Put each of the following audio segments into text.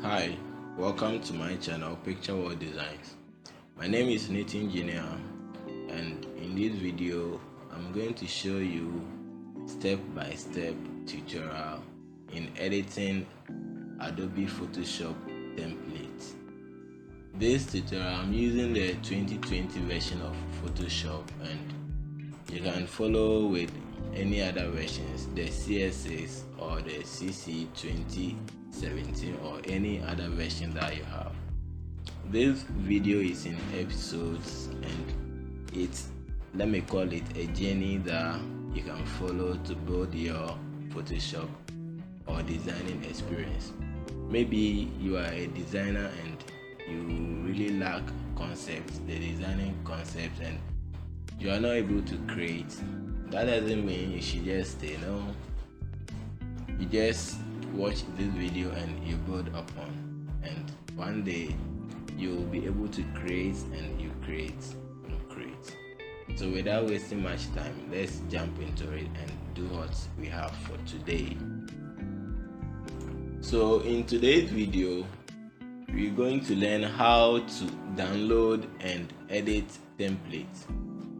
Hi, welcome to my channel Picture World Designs. My name is Nathan Engineer, and in this video I'm going to show you step-by-step tutorial in editing Adobe Photoshop templates. This tutorial I'm using the 2020 version of Photoshop, and you can follow with any other versions, the CS6 or the CC 2017 or any other version that you have. This video is in episodes, and it's, let me call it, a journey that you can follow to build your Photoshop or designing experience. Maybe you are a designer and you really lack concepts, the designing concepts, and you are not able to create. That doesn't mean you should just stay. No, you just watch this video and you build upon, and one day you'll be able to create, and you create and create. So without wasting much time, let's jump into it and do what we have for today. So in today's video, we're going to learn how to download and edit templates.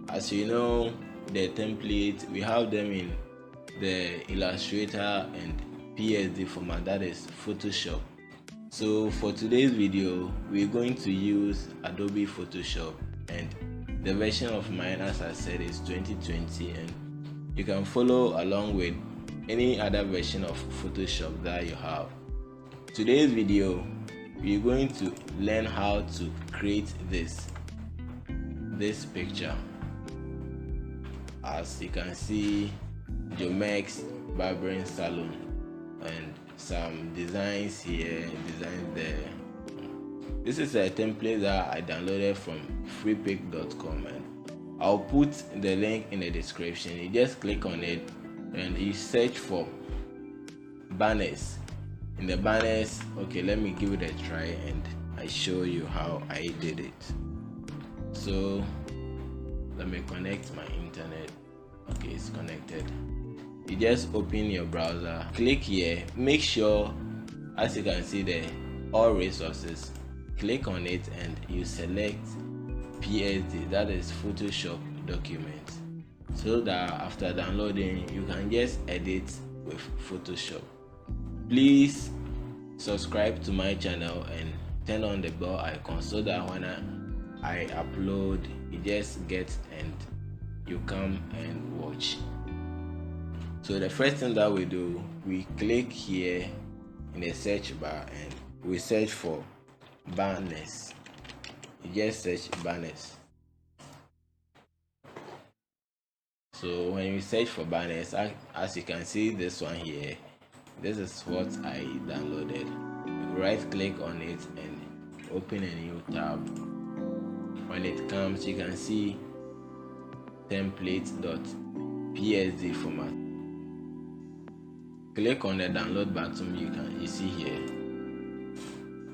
As you know, the templates, we have them in the Illustrator and PSD format, that is Photoshop. So for today's video, we're going to use Adobe Photoshop, and the version of mine, as I said, is 2020, and you can follow along with any other version of Photoshop that you have. Today's video, we're going to learn how to create this picture. As you can see, Jomex Barbering Salon, and some designs here, designs there. This is a template that I downloaded from freepik.com, and I'll put the link in the description. You just click on it and you search for banners. In the banners, okay, let me give it a try and I show you how I did it. So let me connect my internet. Okay, it's connected. You just open your browser, click here, make sure, as you can see there, all resources, click on it and you select PSD, that is Photoshop document, so that after downloading you can just edit with Photoshop. Please subscribe to my channel and turn on the bell icon so that when I upload, you just get and you come and watch. So the first thing that we do, we click here in the search bar and we search for banners. You just search banners. So when you search for banners, as you can see, this one here, this is what I downloaded. Right click on it and open a new tab. When it comes, you can see template.psd format. Click on the download button you see here,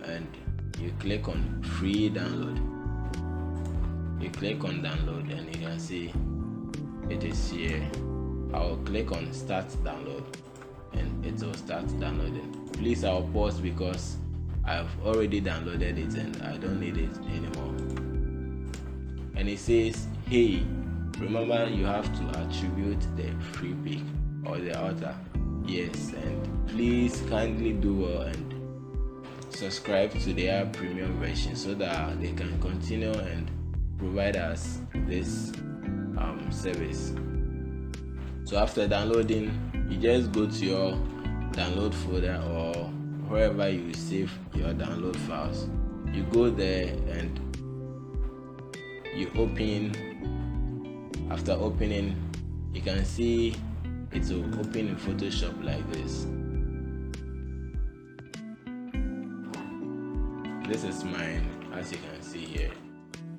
and you click on free download. You click on download and you can see it is here. I'll click on start download and it will start downloading. Please, I'll pause because I've already downloaded it and I don't need it anymore. And it says, hey, remember you have to attribute the free pick or the author. Yes, and please kindly do well and subscribe to their premium version so that they can continue and provide us this service. So after downloading, you just go to your download folder or wherever you save your download files. You go there and you open. After opening, you can see it will open in Photoshop like this. This is mine, as you can see here.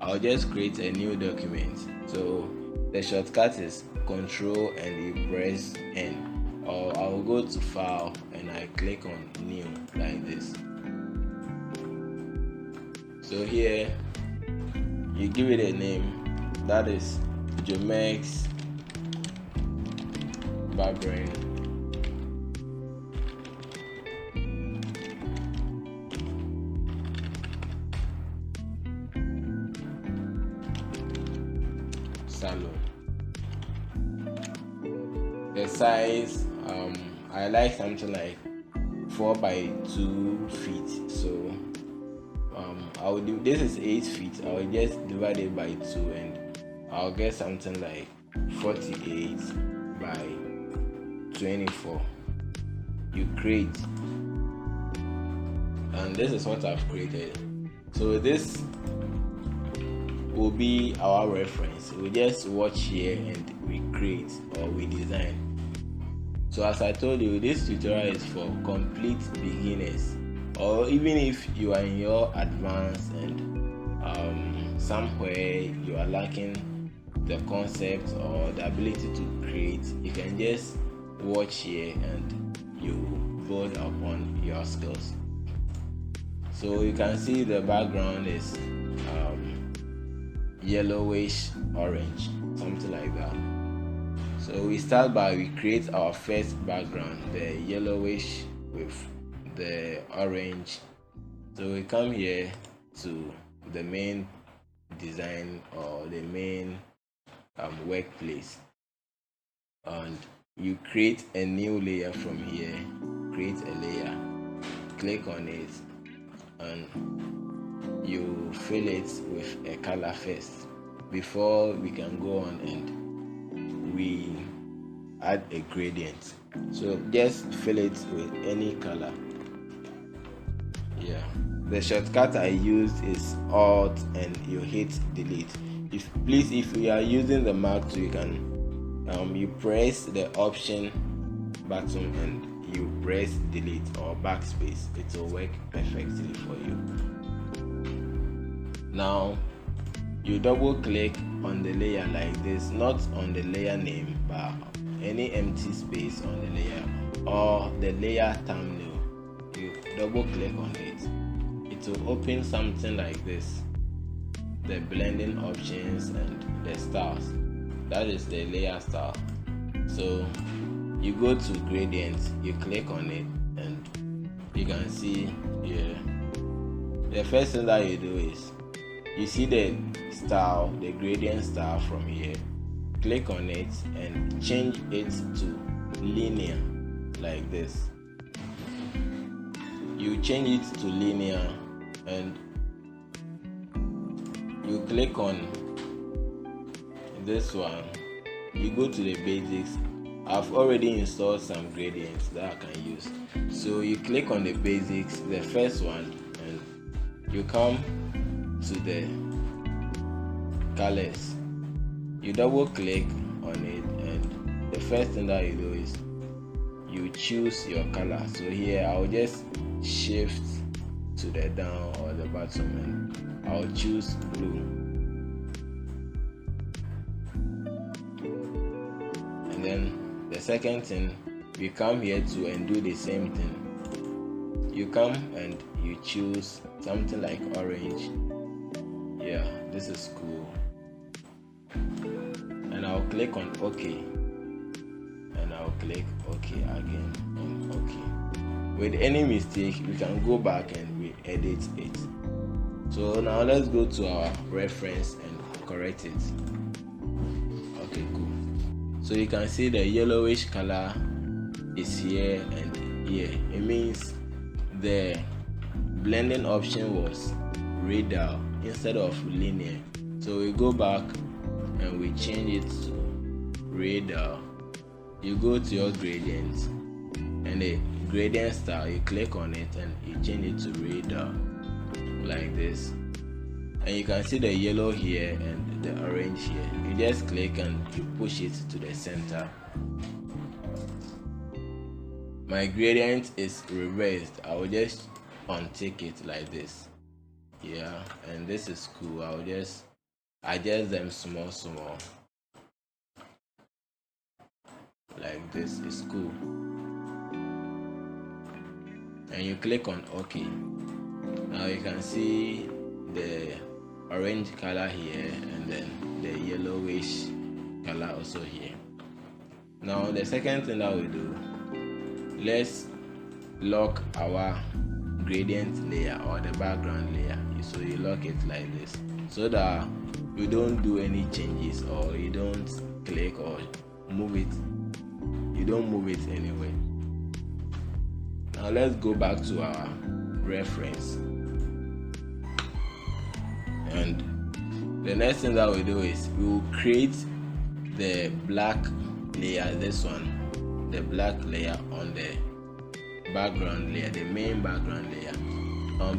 I'll just create a new document. So the shortcut is Control and you press N. Or I'll go to File and I click on New like this. So here you give it a name, that is Jomex Barbering salon. The size, I like something like 4 by 2 feet. So I will do, this is 8 feet. I will just divide it by 2 and I'll get something like 48 by 24. You create, and this is what I've created. So this will be our reference. We just watch here and we create or we design. So as I told you, this tutorial is for complete beginners, or even if you are in your advanced and somewhere you are lacking the concept or the ability to create, you can just watch here and you build upon your skills. So you can see the background is yellowish orange, something like that. So we start by, we create our first background, the yellowish with the orange. So we come here to the main design or the main workplace, and you create a new layer from here. Create a layer, click on it, and you fill it with a color first before we can go on and we add a gradient. So just fill it with any color. Yeah, the shortcut I used is Alt and you hit delete. If you are using the Mac too, you can you press the option button and you press delete or backspace. It will work perfectly for you. Now you double click on the layer like this, not on the layer name but any empty space on the layer or the layer thumbnail. You double click on it, it will open something like this, the blending options and the styles. That is the layer style. So you go to gradient, you click on it, and you can see here. The first thing that you do is you see the style, the gradient style from here. Click on it and change it to linear like this. You change it to linear and you click on this one. You go to the basics. I've already installed some gradients that I can use. So you click on the basics, the first one, and you come to the colors. You double click on it, and the first thing that you do is you choose your color. So here I'll just shift to the down or the bottom and I'll choose blue. And then the second thing, we come here to and do the same thing. You come and you choose something like orange. Yeah, this is cool. And I'll click on OK. And I'll click OK again and OK. With any mistake, we can go back and we edit it. So now let's go to our reference and correct it. Okay, cool. So you can see the yellowish color is here and here. It means the blending option was radial instead of linear. So we go back and we change it to radial. You go to your gradient and the gradient style, you click on it and you change it to radial like this. And you can see the yellow here and the orange here. You just click and you push it to the center. My gradient is reversed. I will just untick it like this. Yeah, and this is cool. I will just adjust them small like this. Is cool. And you click on OK. Now you can see the orange color here and then the yellowish color also here. Now the second thing that we do, let's lock our gradient layer or the background layer. So you lock it like this so that you don't do any changes, or you don't click or move it. You don't move it anyway. Now let's go back to our reference, and the next thing that we do is we will create the black layer, this one, the black layer on the background layer, the main background layer.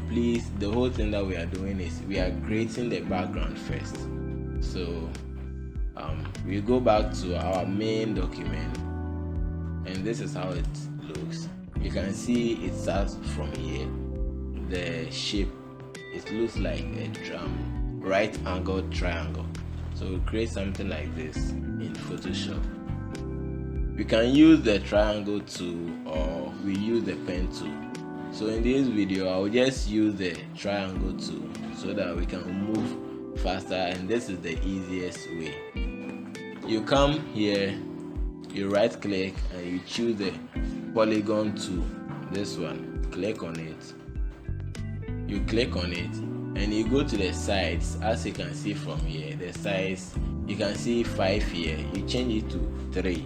Please, the whole thing that we are doing is we are creating the background first. So we go back to our main document, and this is how it looks. You can see it starts from here. The shape, it looks like a right angle triangle. So we create something like this in Photoshop. We can use the triangle tool, or we use the pen tool. So in this video I will just use the triangle tool so that we can move faster, and this is the easiest way. You come here, you right click and you choose the polygon tool, this one, click on it. You click on it and you go to the sides. As you can see from here, the size, you can see 5 here, you change it to 3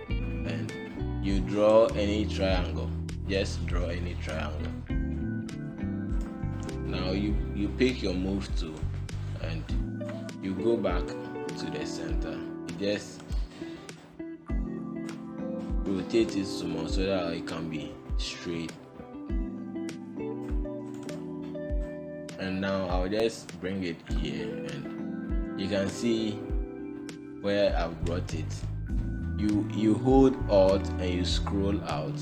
and you draw any triangle. Just draw any triangle. Now you pick your move tool and you go back to the center. You just rotate it small so that it can be straight. And now I'll just bring it here, and you can see where I've brought it. You hold Alt and you scroll out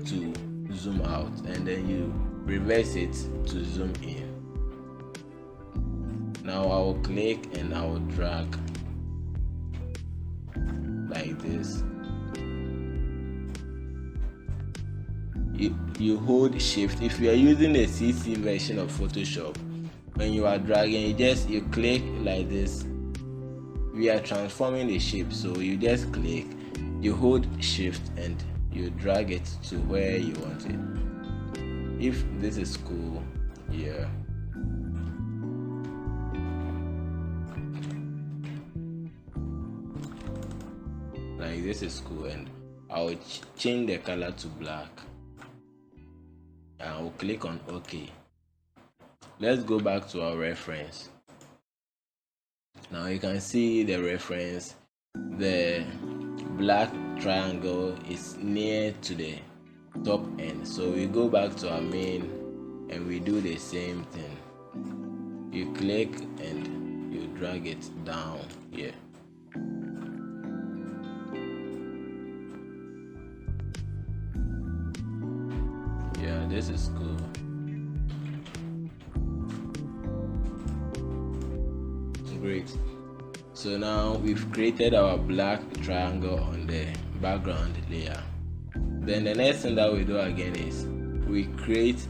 to zoom out, and then you reverse it to zoom in. Now I will click and I will drag like this. You hold shift. If you are using the CC version of Photoshop, when you are dragging, you click like this. We are transforming the shape, so you just click, you hold shift and you drag it to where you want it. If this is cool, yeah. Like this is cool, and I'll change the color to black. And I'll click on OK. Let's go back to our reference. Now you can see the reference. The black triangle is near to the top end, so we go back to our main and we do the same thing. You click and you drag it down here. Yeah, this is cool. Great. So now we've created our black triangle on the background layer. Then the next thing that we do again is we create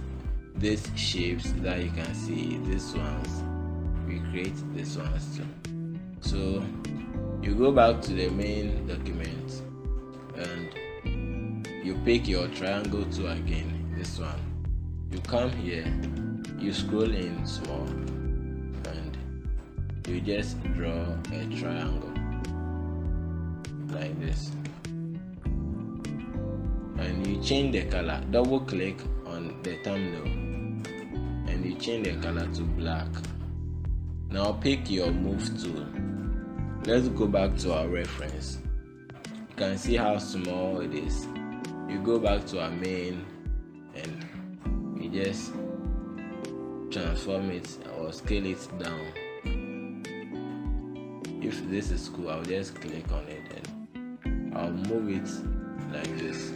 these shapes that you can see. These ones, we create these ones too. So you go back to the main document and you pick your triangle tool again, this one. You come here, you scroll in small, and you just draw a triangle like this, and you change the color. Double click on the thumbnail and you change the color to black. Now pick your move tool. Let's go back to our reference. You can see how small it is. You go back to our main and you just transform it or scale it down. If this is cool, I'll just click on it and I'll move it like this.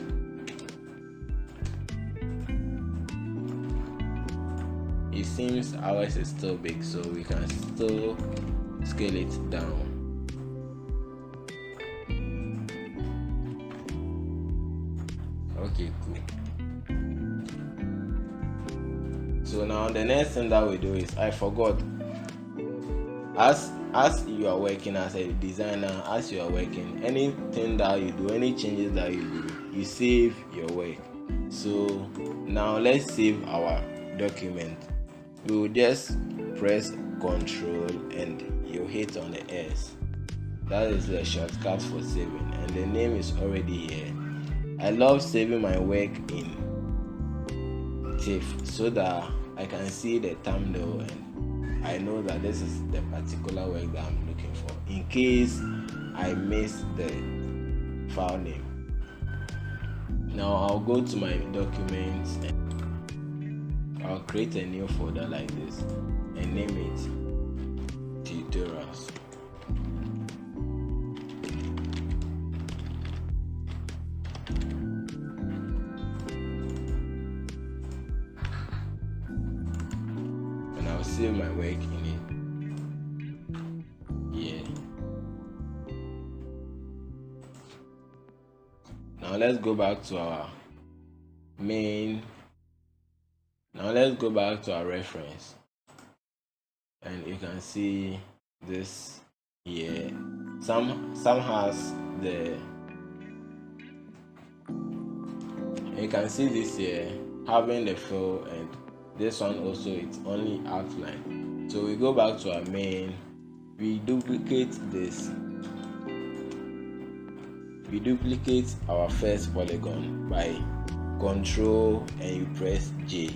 It seems ours is still big, so we can still scale it down. Okay, cool. So now the next thing that we do is, I forgot, as you are working as a designer, as you are working, anything that you do, any changes that you do, you save your work. So now let's save our document. We will just press Control and you hit on the S. That is the shortcut for saving, and the name is already here. I love saving my work in TIFF so that I can see the thumbnail and I know that this is the particular work that I'm looking for, in case I miss the file name. Now I'll go to my documents and I'll create a new folder like this and name it tutorials. And I'll save my work in it. Yeah. Now let's go back to our main. Now let's go back to our reference, and you can see this here. Some has the. You can see this here having the fill, and this one also it's only outline. So we go back to our main. We duplicate this. We duplicate our first polygon by Control and you press J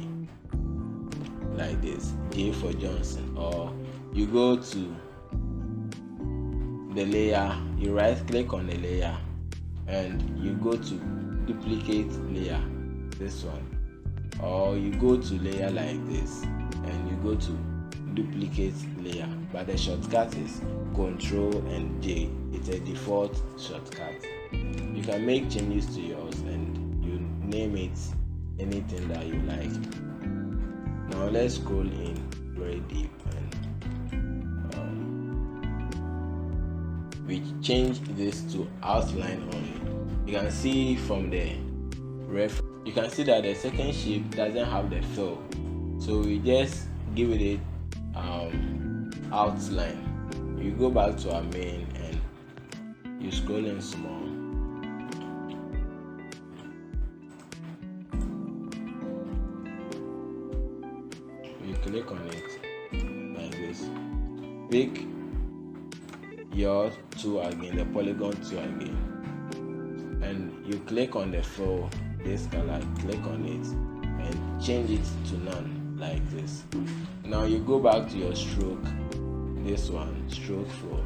like this, J for Johnson, or you go to the layer, you right click on the layer and you go to duplicate layer, this one, or you go to layer like this and you go to duplicate layer, but the shortcut is Control and J. It's a default shortcut. You can make changes to yours and you name it anything that you like. Now let's scroll in very deep and we change this to outline only. You can see from the you can see that the second shape doesn't have the fill, so we just give it outline. You go back to our main and you scroll in small. You click on it like this. Pick your tool again, the polygon tool again, and you click on the fill, this color, click on it and change it to none like this. Now you go back to your stroke, this one, stroke fill,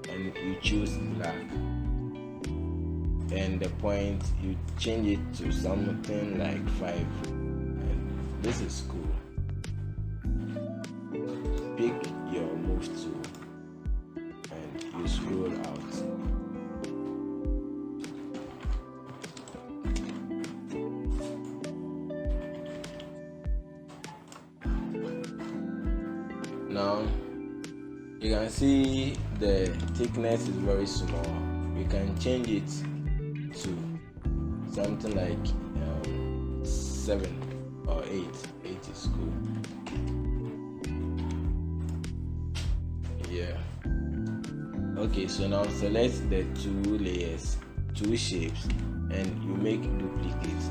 and you choose black, and the point you change it to something like 5, and this is cool. Pick your move tool and you scroll out. Now you can see the thickness is very small. We can change it to something like 7 or 8. 8 is cool. Yeah. Okay, so now select the two layers, two shapes, and you make duplicates.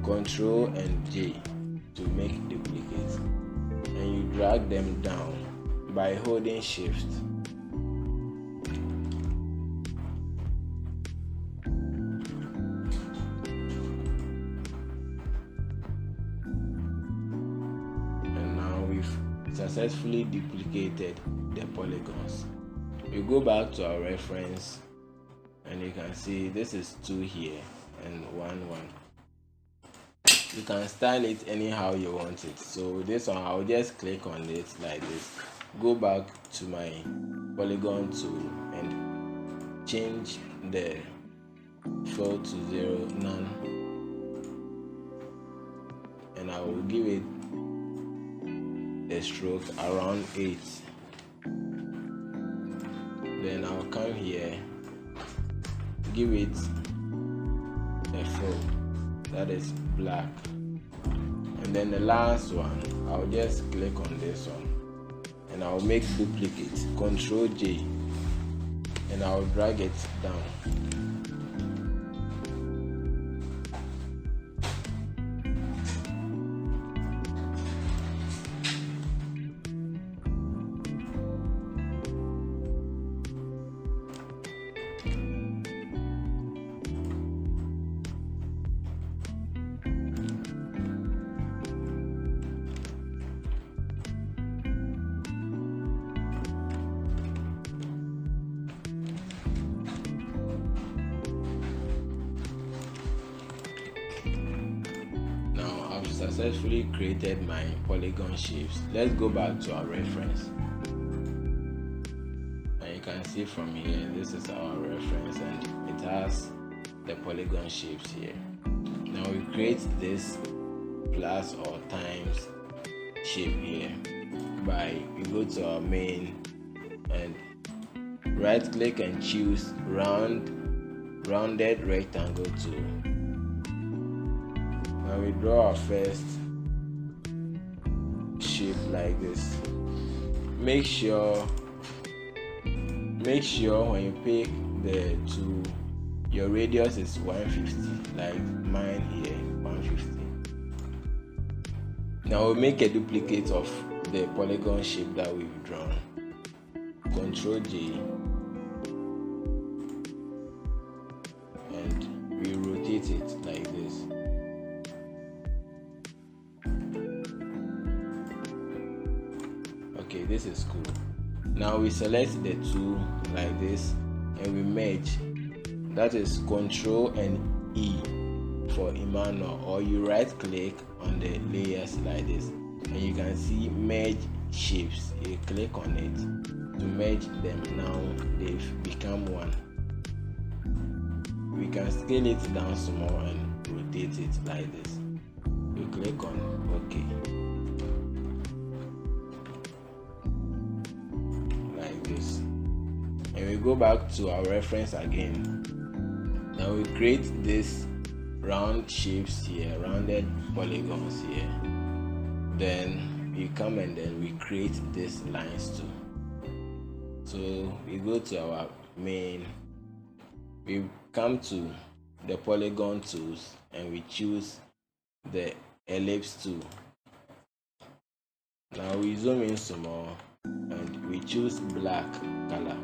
Control and J to make duplicates, and you drag them down by holding Shift. And now we've successfully duplicated the polygons. We go back to our reference and you can see this is 2 here and 1. You can style it anyhow you want it. So this one I'll just click on it like this, go back to my polygon tool and change the fill to 0, none, and I will give it a stroke around 8. Then I'll come here, give it a fill that is black, and then the last one I'll just click on this one and I'll make duplicate, Control J, and I'll drag it down. successfully created my polygon shapes. Let's go back to our reference, and you can see from here, this is our reference and it has the polygon shapes here. Now we create this plus or times shape here by we go to our main and right click and choose rounded rectangle tool. Now we draw our first shape like this. Make sure when you pick the tool, your radius is 150, like mine here, 150. Now we'll make a duplicate of the polygon shape that we've drawn. Ctrl J, and we rotate it like this. Okay, this is cool. Now we select the tool like this and we merge. That is Ctrl and E for Emmanuel, or you right click on the layers like this and you can see merge shapes. You click on it to merge them. Now they've become one. We can scale it down small and rotate it like this. You click on OK. Like this. And we go back to our reference again. Now we create this round shapes here, rounded polygons here. Then we come and then we create these lines too. So we go to our main, we come to the polygon tools and we choose the ellipse tool. Now we zoom in some more and we choose black color,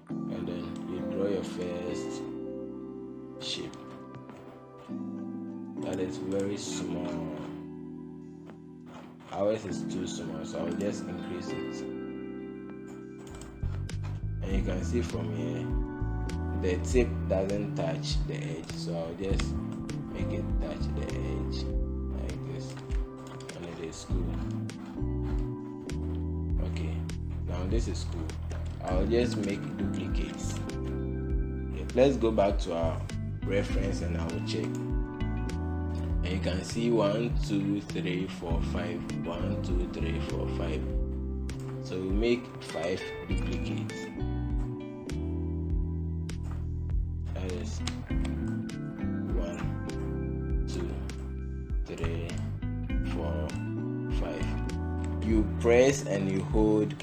and then you draw your first shape that is very small. Ours is too small, so I'll just increase it. And you can see from here the tip doesn't touch the edge, so I'll just make it touch the edge like this, and it is cool. Okay, now this is cool. I'll just make duplicates. Okay, let's go back to our reference and I will check. And you can see 1 2 3 4 5, 1 2 3 4 5. So we make 5 duplicates. That is 1 2 3 4 5. You press and you hold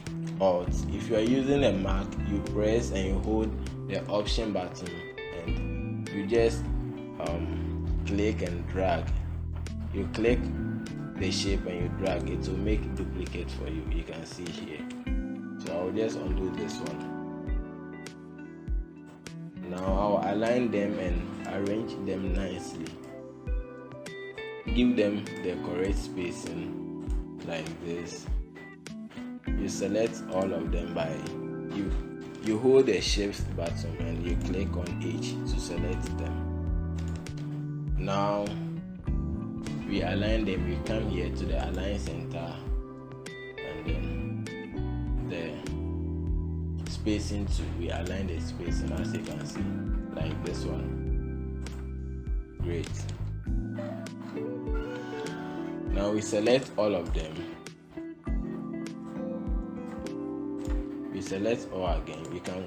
Alt. If you are using a Mac, you press and you hold the Option button and you just click and drag. You click the shape and you drag it to make duplicate for you. You can see here. So I'll just undo this one. Now I'll align them and arrange them nicely. Give them the correct spacing like this. You select all of them by you hold the shift button and you click on H to select them. Now we align them. We come here to the align center and then the spacing too. We align the spacing as you can see, like this one. Great. Now we select all of them. We select all again. We can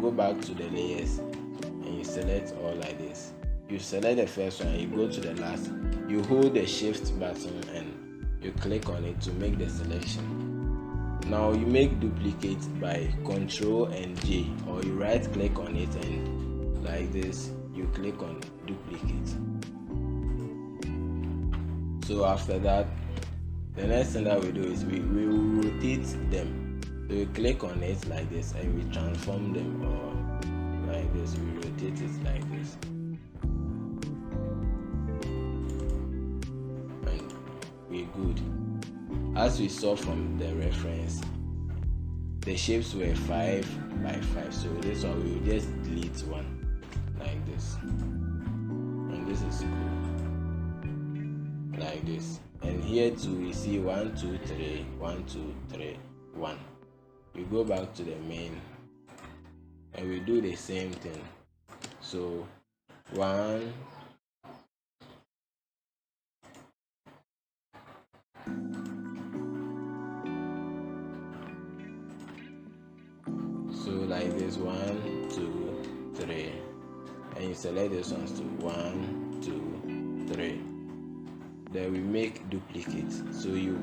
go back to the layers and you select all like this. You select the first one, you go to the last, you hold the shift button and you click on it to make the selection. Now you make duplicate by Ctrl and J, or you right click on it and like this you click on duplicate. So after that, the next thing that we do is we will rotate them. So we click on it like this and we transform them, or like this, we rotate it like this. And we're good. As we saw from the reference, the shapes were 5 by 5, so this one we will just delete one like this. And this is cool. like this. And here too we see 1 2 3 1 2 3 1. We go back to the main and we do the same thing. So 1 so like this 1 2 3, and you select this ones to 1 2 3. Then we make duplicates. So you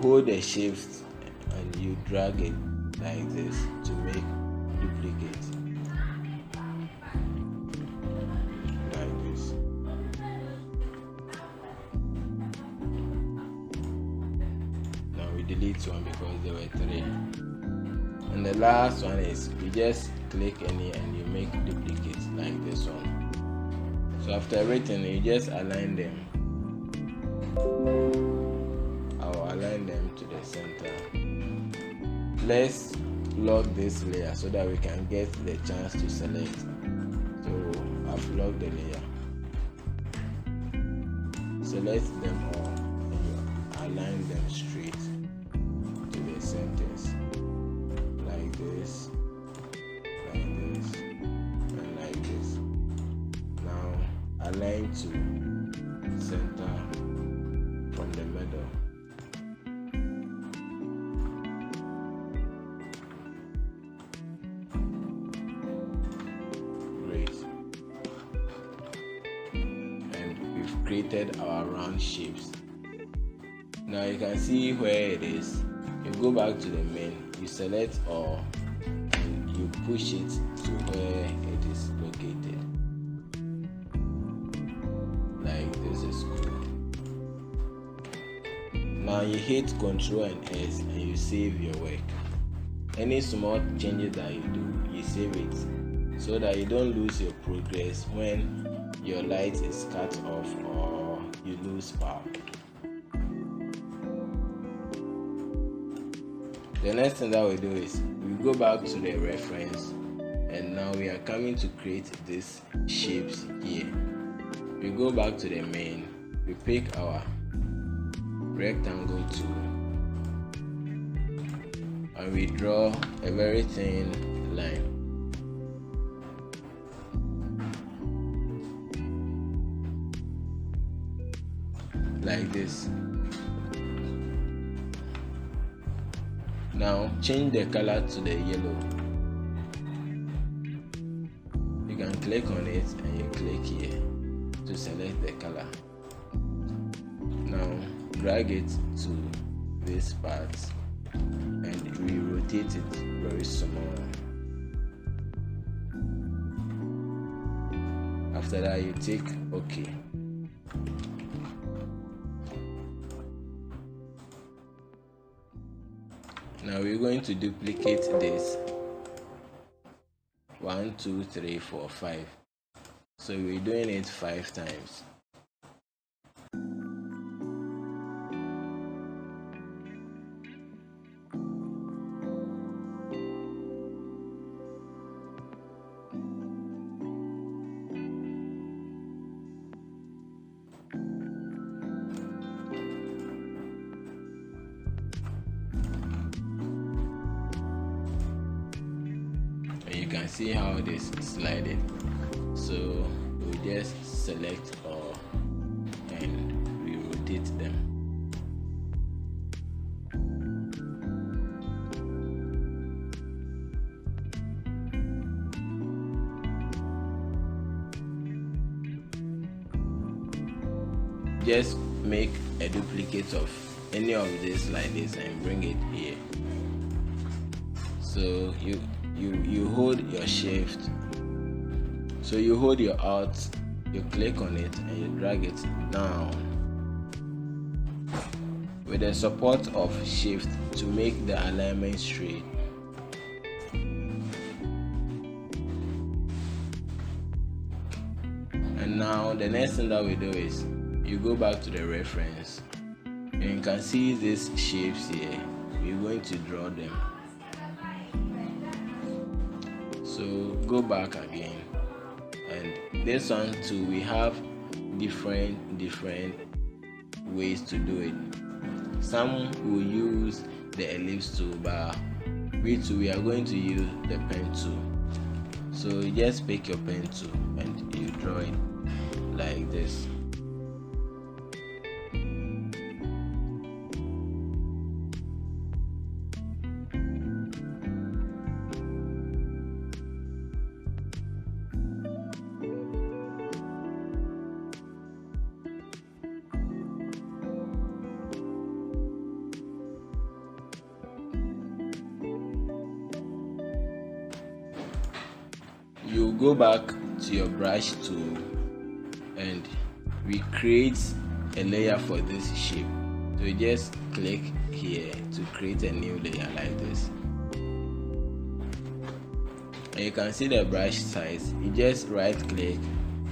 hold the shift and you drag it like this to make duplicates like this. Now we delete one because there were 3. And the last one is you just click any and you make duplicates like this one. So after everything you just align them. I'll align them to the center. Let's lock this layer so that we can get the chance to select. So I've locked the layer. Select them all and you align them straight to the centers. Like this, and like this. Now align to center from the middle. Great. And we've created our round shapes. Now you can see where it is. You go back to the main, you select all and you push it to where it is located. Like this is good. Now you hit Ctrl and S and you save your work. Any small changes that you do, you save it so that you don't lose your progress when your light is cut off or you lose power. The next thing that we do is we go back to the reference, and now we are coming to create these shapes here. We go back to the main, we pick our rectangle tool and we draw a very thin line like this. Now change the color to the yellow. You can click on it and you click here to select the color. Now drag it to this part and we rotate it very small. After that you take OK. Now we're going to duplicate this 1 2 3 4 5. So we're doing it 5 times. You can see how it is sliding. So we just select all and we rotate them. Just make a duplicate of any of this like this and bring it here. So you hold your shift. So you hold your alt, you click on it and you drag it down with the support of shift to make the alignment straight. And now the next thing that we do is you go back to the reference and you can see these shapes here. We're going to draw them. So go back again, and this one too, we have different ways to do it. Some will use the ellipse tool, but we are going to use the pen tool. So you just pick your pen tool and you draw it like this. You go back to your brush tool and we create a layer for this shape. So you just click here to create a new layer like this. And you can see the brush size. You just right click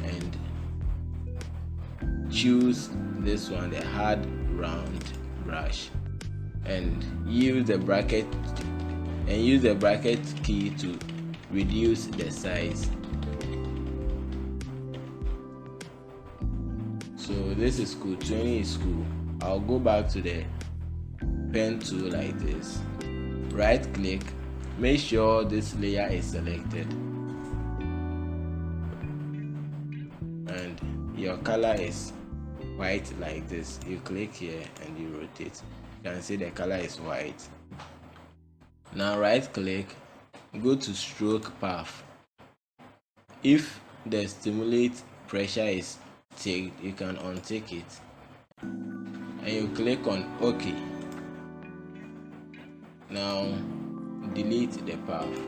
and choose this one, the hard round brush, and use the bracket key to reduce the size. So this is cool, 20 is cool. I'll go back to the pen tool like this, right click, make sure this layer is selected and your color is white like this. You click here and you rotate. You can see the color is white. Now right click, go to stroke path. If the stimulate pressure is ticked, you can untick it and you click on OK. Now delete the path.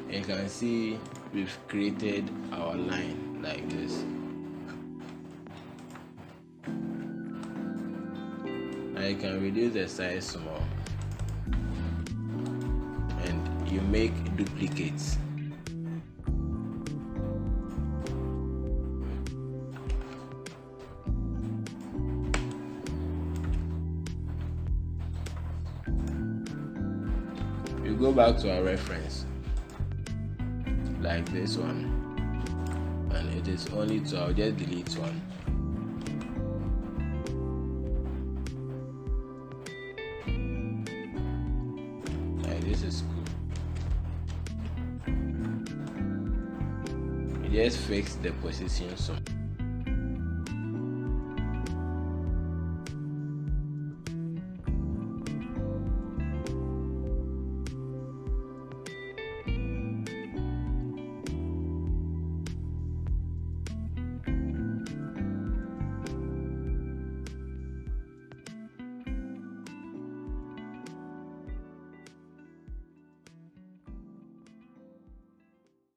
You can see we've created our line like this. And you can reduce the size small and you make duplicates. You go back to our reference like this one, and it is only two. I'll just delete one. Like this is cool. You just fix the position some.